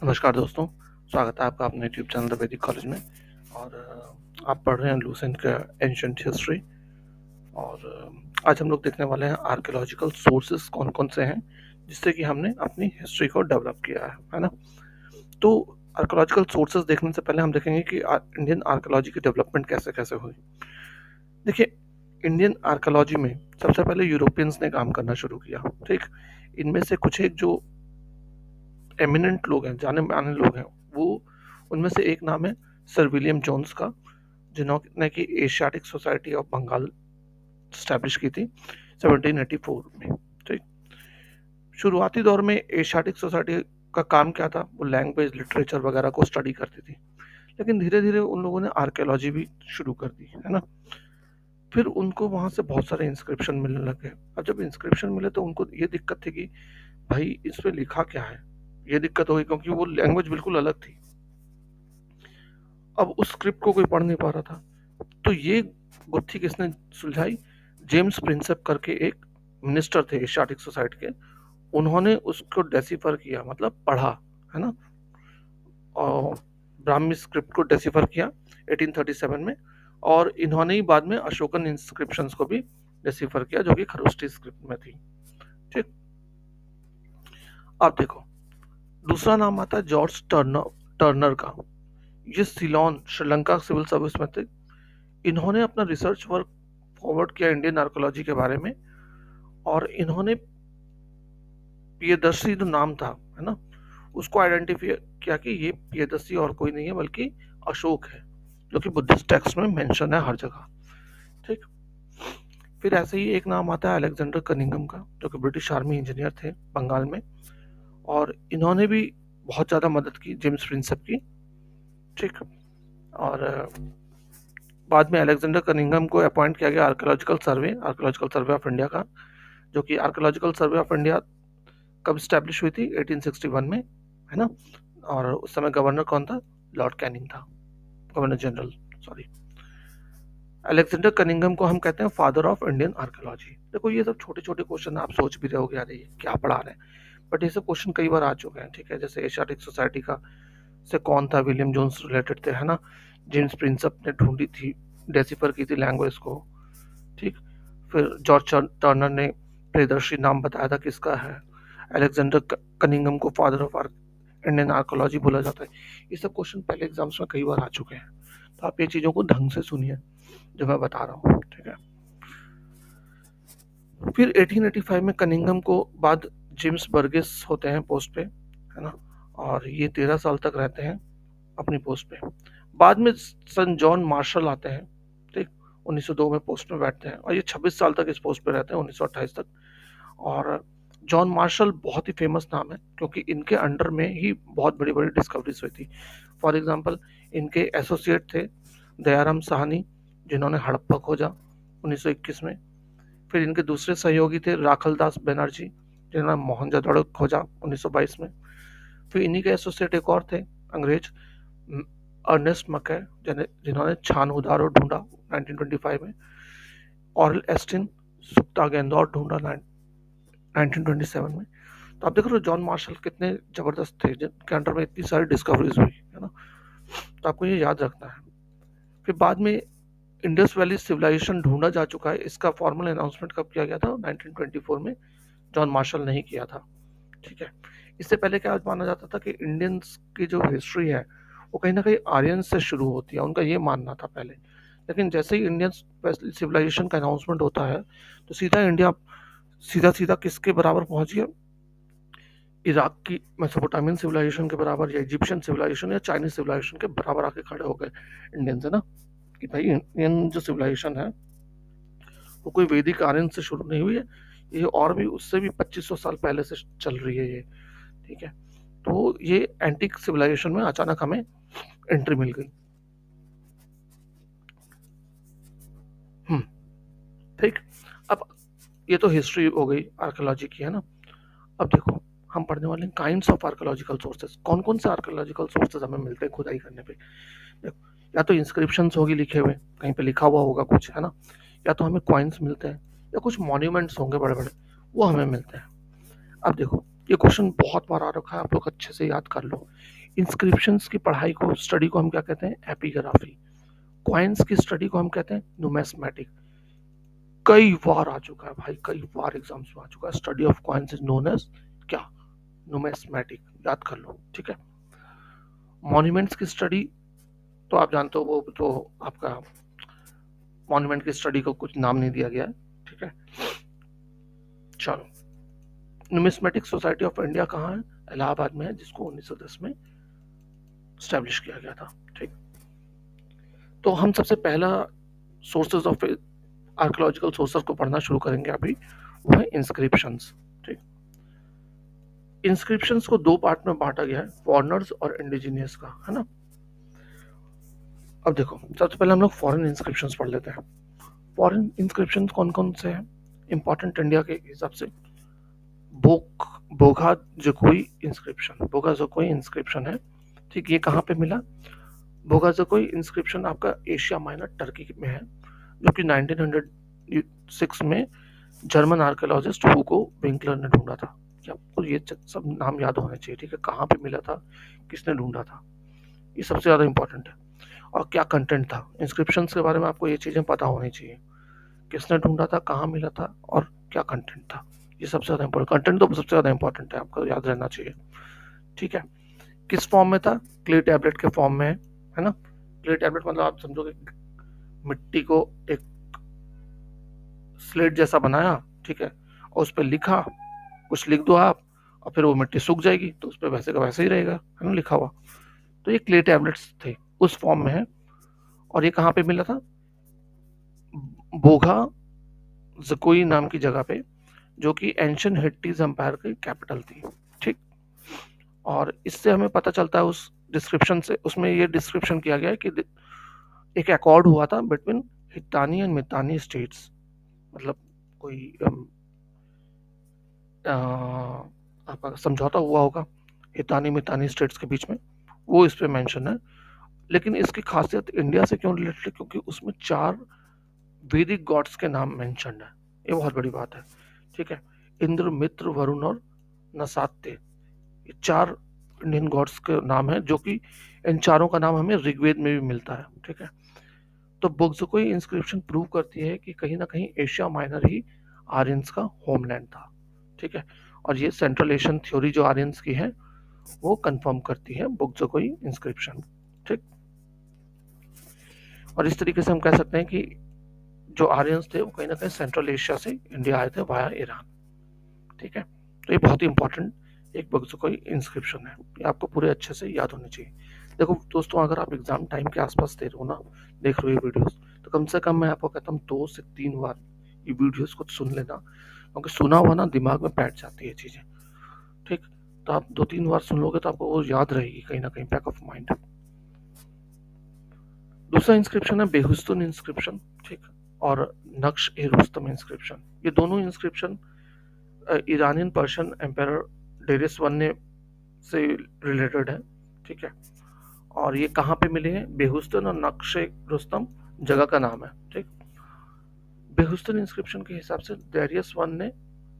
नमस्कार दोस्तों, स्वागत है आपका अपने यूट्यूब चैनल द वैदिक कॉलेज में। और आप पढ़ रहे हैं लूसेंट का एंशिएंट हिस्ट्री। और आज हम लोग देखने वाले हैं आर्कियोलॉजिकल सोर्सेस कौन कौन से हैं जिससे कि हमने अपनी हिस्ट्री को डेवलप किया है ना। तो आर्कियोलॉजिकल सोर्सेस देखने से पहले हम देखेंगे कि इंडियन आर्कियोलॉजी की डेवलपमेंट कैसे कैसे हुई। देखिए, इंडियन आर्कियोलॉजी में सबसे पहले यूरोपियंस ने काम करना शुरू किया। ठीक, इनमें से कुछ एक जो एमिनेंट लोग हैं, जाने माने लोग हैं, वो उनमें से एक नाम है सर विलियम जोन्स का, जिन्होंने की Asiatic Society of Bengal establish की थी 1784 में। ठीक, शुरुआती दौर में एशियाटिक सोसाइटी का काम क्या था, वो लैंग्वेज लिटरेचर वगैरह को स्टडी करती थी, लेकिन धीरे धीरे उन लोगों ने आर्कियोलॉजी भी शुरू कर दी, है ना। फिर उनको वहां से बहुत सारे इंस्क्रिप्शन मिलने लगे। अब जब इंस्क्रिप्शन मिले तो उनको ये दिक्कत थी कि भाई इस पे लिखा क्या है। ये दिक्कत हो गई क्योंकि वो लैंग्वेज बिल्कुल अलग थी। अब उस स्क्रिप्ट को कोई पढ़ नहीं पा रहा था। तो ये गुत्थी किसने सुलझाई? जेम्स प्रिंसेप करके एक मिनिस्टर थे एशियाटिक सोसाइटी के। उन्होंने उसको डेसिफर किया, मतलब पढ़ा, है ना। और ब्राह्मी स्क्रिप्ट को डेसिफर किया 1837 में। और इन्होंने ही बाद में अशोकन इंस्क्रिप्शंस को भी डेसिफर किया, जो कि खरोष्टी स्क्रिप्ट में थी। ठीक, अब देखो, दूसरा नाम आता है जॉर्ज टर्नर टर्नर का। ये सिलोन श्रीलंका सिविल सर्विस में थे। इन्होंने अपना रिसर्च वर्क फॉरवर्ड किया इंडियन आर्कोलॉजी के बारे में। और इन्होंने प्रियदर्शी जो नाम था, है ना, उसको आइडेंटिफाई किया कि ये प्रियदर्शी और कोई नहीं है बल्कि अशोक है, जो कि बुद्धिस्ट टेक्स्ट में मेंशन है हर जगह। ठीक, फिर ऐसे ही एक नाम आता है अलेक्जेंडर कनिंगम का, जो कि ब्रिटिश आर्मी इंजीनियर थे बंगाल में। और इन्होंने भी बहुत ज़्यादा मदद की जेम्स प्रिंसेप की। ठीक, और बाद में अलेक्जेंडर कनिंगम को अपॉइंट किया गया आर्कियोलॉजिकल सर्वे ऑफ इंडिया का, जो कि आर्कियोलॉजिकल सर्वे ऑफ इंडिया कब स्टैब्लिश हुई थी? 1861 में, है ना। और उस समय गवर्नर कौन था? लॉर्ड कैनिंग था, governor general, sorry. Alexander Cunningham को हम कहते हैं फादर ऑफ इंडियन आर्कियोलॉजी। देखो, ये सब छोटे छोटे क्वेश्चन आप सोच भी रहे होगे, यार ये क्या पढ़ा रहे हैं, बट ये सब क्वेश्चन कई बार आ चुके हैं। ठीक है, जैसे एशियाटिक सोसाइटी का से कौन था? विलियम जोन्स रिलेटेड थे, है ना। जेम्स प्रिंसप ने ढूंढी थी, डेसिफर की थी लैंग्वेज को। ठीक, फिर जॉर्ज टर्नर ने प्रियदर्शी नाम बताया था किसका है। अलेक्जेंडर कनिंगम को फादर ऑफ इंडियन आर्कोलॉजी बोला जाता है। ये सब क्वेश्चन पहले एग्जाम्स में कई बार आ चुके हैं, तो आप ये चीज़ों को ढंग से सुनिए जो मैं बता रहा हूँ। ठीक है, फिर 1885 में कनिंगम को बाद जेम्स बर्गेस होते हैं पोस्ट पे, है ना। और ये 13 साल तक रहते हैं अपनी पोस्ट पे। बाद में सन जॉन मार्शल आते हैं। ठीक, 1902 में पोस्ट में बैठते हैं और ये 26 साल तक इस पोस्ट पे रहते हैं, 1928 तक। और जॉन मार्शल बहुत ही फेमस नाम है क्योंकि इनके अंडर में ही बहुत बड़ी बड़ी डिस्कवरीज हुई थी। फॉर एग्जांपल, इनके एसोसिएट थे दयाराम साहनी, जिन्होंने हड़प्पा खोजा 1921 में। फिर इनके दूसरे सहयोगी थे राखल दास बनर्जी, जिन्होंने मोहनजोदड़ो खोजा 1922 में। फिर इन्हीं के एसोसिएट एक और थे अंग्रेज, अर्नेस्ट मकै, जिन्होंने छान उदारो ढूंढा 1925 में। ऑरल एस्टिन सुक्ता गेंदौर ढूंढा 1927 में। तो आप देख रहे हो जॉन मार्शल कितने जबरदस्त थे, जिनके अंडर में इतनी सारी डिस्कवरीज हुई, है ना। तो आपको ये याद रखना है। फिर बाद में इंडस वैली सिविलाइजेशन ढूंढा जा चुका है। इसका फॉर्मल अनाउंसमेंट कब किया गया था? 1924 में। जॉन मार्शल नहीं किया था। ठीक है, इससे पहले क्या माना जाता था कि इंडियंस की जो हिस्ट्री है वो कहीं ना कहीं आर्यन से शुरू होती है, उनका ये मानना था पहले। लेकिन जैसे ही इंडियन सिविलाइजेशन का अनाउंसमेंट होता है तो सीधा इंडिया सीधा सीधा किसके बराबर पहुंच गया? इराक की मेसोपोटामियन सिविलाइजेशन के बराबर, या इजिप्शियन सिविलाइजेशन या चाइनीज सिविलाइजेशन के बराबर आके खड़े हो गए इंडियंस, है ना। कि भाई इंडियन जो सिविलाइजेशन है वो कोई वैदिक आर्यन से शुरू नहीं हुई है, ये और भी उससे भी 2500 साल पहले से चल रही है ये। ठीक है, तो ये एंटीक सिविलाइजेशन में अचानक हमें एंट्री मिल गई। हम्म, ठीक। अब ये तो हिस्ट्री हो गई आर्कियोलॉजी की, है ना। अब देखो, हम पढ़ने वाले हैं काइंड्स ऑफ आर्कियोलॉजिकल सोर्सेज। कौन कौन से आर्कियोलॉजिकल सोर्सेज हमें मिलते हैं खुदाई करने पे? देखो, या तो इंस्क्रिप्शंस होगी लिखे हुए, कहीं पे लिखा हुआ होगा कुछ, है ना। या तो हमें कॉइन्स मिलते हैं, या कुछ मॉन्यूमेंट्स होंगे बड़े बड़े, वो हमें मिलते हैं। अब देखो, ये क्वेश्चन बहुत बार आ रखा है, आप लोग अच्छे से याद कर लो। इंस्क्रिप्शंस की पढ़ाई को, स्टडी को हम क्या कहते हैं? एपिग्राफी। कॉइन्स की स्टडी को हम कहते हैं नुमेस्मेटिक। कई बार आ चुका है भाई, कई बार एग्जाम्स में आ चुका है। Study of coins is known as क्या? नुमेस्मेटिक। याद कर लो, ठीक है। मॉन्यूमेंट्स की स्टडी तो आप जानते हो, वो तो आपका मॉन्यूमेंट की स्टडी को कुछ नाम नहीं दिया गया है, ठीक है। चलो, नुमिस्मेटिक सोसाइटी ऑफ इंडिया कहाँ है? इलाहाबाद में है, जिसको 1910 में स्टैब्लिश किया गया था, ठीक। तो हम सबसे पहला सोर्सेज ऑफ आर्कियोलॉजिकल सोर्सेज को पढ़ना शुरू करेंगे अभी, वो है इंस्क्रिप्शंस, ठीक। इंस्क्रिप्शंस को दो पार्ट में बांटा गया है, फॉरेनर्स और इंडिजिनियस का, है ना। अब देखो, सबसे पहले हम लोग फॉरेन इंस्क्रिप्शंस पढ़ लेते हैं। फॉरेन इंस्क्रिप्शंस कौन कौन से हैं इंपॉर्टेंट इंडिया के हिसाब से? बोगा जकोई इंस्क्रिप्शन, बोगा जकोई इंस्क्रिप्शन है, ठीक। ये कहाँ पे मिला? बोगा जकोई इंस्क्रिप्शन आपका एशिया माइनर, टर्की में है, जो कि 1906 में जर्मन आर्कियोलॉजिस्ट हुगो विंकलर ने ढूंढा था। क्या आपको ये सब नाम याद होने चाहिए, ठीक है? कहाँ पे मिला था, किसने ढूंढा था, ये सबसे ज्यादा इंपॉर्टेंट है। और क्या कंटेंट था इंस्क्रिप्शन के बारे में, आपको ये चीजें पता होनी चाहिए। किसने ढूंढा था, कहाँ मिला था, और क्या कंटेंट था, ये सबसे ज्यादा इंपॉर्टेंट। कंटेंट तो सबसे ज्यादा इंपॉर्टेंट है, आपको याद रहना चाहिए, ठीक है। किस फॉर्म में था? क्ले टैबलेट के फॉर्म में है ना। क्ले टैबलेट मतलब आप समझोगे मिट्टी को एक स्लेट जैसा बनाया, ठीक है, और उस पर लिखा, कुछ लिख दो आप, और फिर वो मिट्टी सूख जाएगी, तो उस पर वैसे का वैसे ही रहेगा, है ना, लिखा हुआ। तो ये क्ले टैबलेट्स थे, उस फॉर्म में है। और ये कहाँ पे मिला था? बोगा जकोई नाम की जगह पे, जो कि एंशियंट हिट्टीज एम्पायर की कैपिटल थी, ठीक। और इससे हमें पता चलता है उस डिस्क्रिप्शन से, उसमें ये डिस्क्रिप्शन किया गया है कि एक अकॉर्ड हुआ था बिटवीन हित्तानी एंड मितानी स्टेट्स, मतलब कोई आपका समझौता हुआ होगा हितानी मितानी स्टेट्स के बीच में, वो इस पे मेंशन है। लेकिन इसकी खासियत इंडिया से क्यों रिलेटेड है? क्योंकि उसमें 4 वैदिक गॉड्स के नाम मेंशन है, ये बहुत बड़ी बात है, ठीक है। इंद्र, मित्र, वरुण और नसात्य, ये 4 इंडियन गॉड्स के नाम है, जो कि इन चारों का नाम हमें ऋग्वेद में भी मिलता है, ठीक है। तो बुक्सकोई इंस्क्रिप्शन प्रूव करती है कि कहीं ना कहीं एशिया माइनर ही आर्यंस का होमलैंड था, ठीक है। और ये सेंट्रल एशियन थ्योरी जो आर्यंस की है, वो कंफर्म करती है बुक्सकोई इंस्क्रिप्शन, ठीक। और इस तरीके से हम कह सकते हैं कि जो आर्यंस थे वो कहीं ना कहीं सेंट्रल एशिया से इंडिया आए थे वाया ईरान, ठीक है। तो ये बहुत ही इंपॉर्टेंट एक बुक्सकोई इंस्क्रिप्शन है, ये आपको पूरे अच्छे से याद होनी चाहिए। देखो दोस्तों, अगर आप एग्जाम टाइम के आसपास दे रहे हो ना, देख रहे हो ये वीडियोस, तो कम से कम मैं आपको कहता हूँ 2 से 3 बार ये वीडियोस को सुन लेना, क्योंकि सुना हुआ ना दिमाग में बैठ जाती है चीजें, ठीक। तो आप 2-3 बार सुन लोगे तो आपको वो याद रहेगी कहीं ना कहीं, बैक ऑफ माइंड। दूसरा इंस्क्रिप्शन है बेहुस्तुन इंस्क्रिप्शन, ठीक, और नक्श ए रुस्तम इंस्क्रिप्शन। ये दोनों inscription Iranian Persian empire Darius one ने से रिलेटेड है, ठीक है। और ये कहाँ पे मिले हैं? बेहुस्तन और नक्श ए रुस्तम जगह का नाम है, ठीक। बेहुस्तन इंस्क्रिप्शन के हिसाब से डेरियस वन ने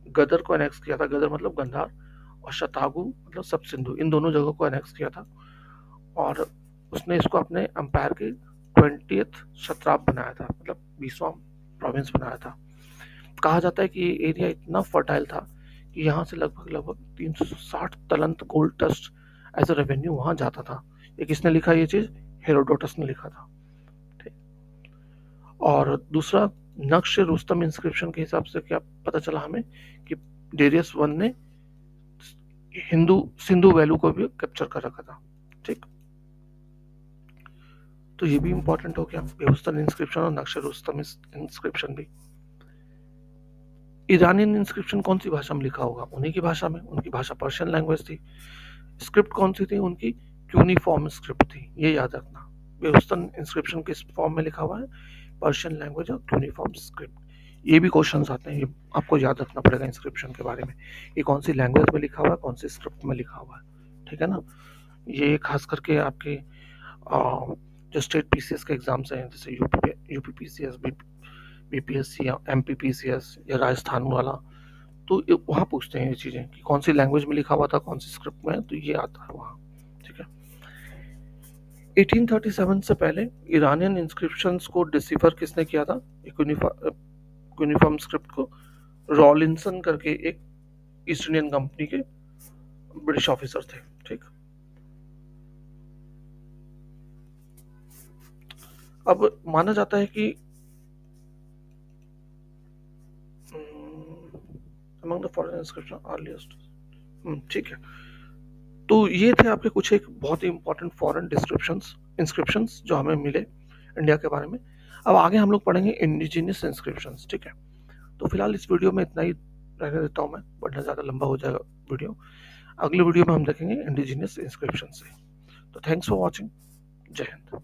गदर को एनेक्स किया था, गदर मतलब गंधार, और शतागु मतलब सब सिंधु, इन दोनों जगहों को एनेक्स किया था। और उसने इसको अपने एम्पायर की 20th शत्राप बनाया था, मतलब 20वां प्रोविंस बनाया था। कहा जाता है कि ये एरिया इतना फर्टाइल था कि यहाँ से लगभग लगभग 360 talent gold dust as a revenue वहां जाता था। ये किसने लिखा ये चीज? हेरोडोटस ने लिखा था, ठीक। और दूसरा, नक्श रुस्तम इंस्क्रिप्शन के हिसाब से क्या पता चला हमें कि डेरियस वन ने हिंदू सिंधु वैलू को भी कैप्चर कर रखा था, ठीक। तो ये भी इंपॉर्टेंट हो गया, बेहुस्तन इंस्क्रिप्शन और नक्श रुस्तम इंस्क्रिप्शन भी। ईरानियन इंस्क्रिप्शन कौन सी भाषा में लिखा होगा? उन्हीं की भाषा में, उनकी भाषा पर्शियन लैंग्वेज थी। स्क्रिप्ट कौन सी थी उनकी? क्यूनिफॉर्म स्क्रिप्ट थी, ये याद रखना। बेहुस्तन इंस्क्रिप्शन किस फॉर्म में लिखा हुआ है? पर्शियन लैंग्वेज और क्यूनिफॉर्म स्क्रिप्ट। ये भी क्वेश्चन आते हैं, ये आपको याद रखना पड़ेगा इंस्क्रिप्शन के बारे में, ये कौन सी लैंग्वेज में लिखा हुआ है, कौन सी स्क्रिप्ट में लिखा हुआ है, ठीक है ना। ये खास करके आपके जो स्टेट पीसीएस के एग्जाम्स हैं, जैसे यूपी पीसीएस, बीपीएससी या एमपी पीसीएस या राजस्थान वाला, तो वहाँ पूछते हैं ये चीज़ें कि कौन सी लैंग्वेज में लिखा हुआ था, कौन सी स्क्रिप्ट में, तो ये आता है वहाँ। ठीक है। 1837 से पहले ईरानियन इंस्क्रिप्शंस को डिसिफर किसने किया था? यूनिफॉर्म स्क्रिप्ट को रॉलिंसन करके एक ईस्ट इंडियन कंपनी के ब्रिटिश ऑफिसर थे। ठीक। अब माना जाता है कि among the foreign inscription earliest, ठीक है। तो ये थे आपके कुछ एक बहुत ही इंपॉर्टेंट फॉरेन डिस्क्रिप्शंस इंस्क्रिप्शंस जो हमें मिले इंडिया के बारे में। अब आगे हम लोग पढ़ेंगे इंडिजिनियस इंस्क्रिप्शंस। ठीक है। तो फिलहाल इस वीडियो में इतना ही रहने देता हूँ मैं, वरना ज़्यादा लंबा हो जाएगा वीडियो। अगले वीडियो में हम देखेंगे इंडिजिनियस इंस्क्रिप्शन से। तो थैंक्स फॉर वॉचिंग। जय हिंद।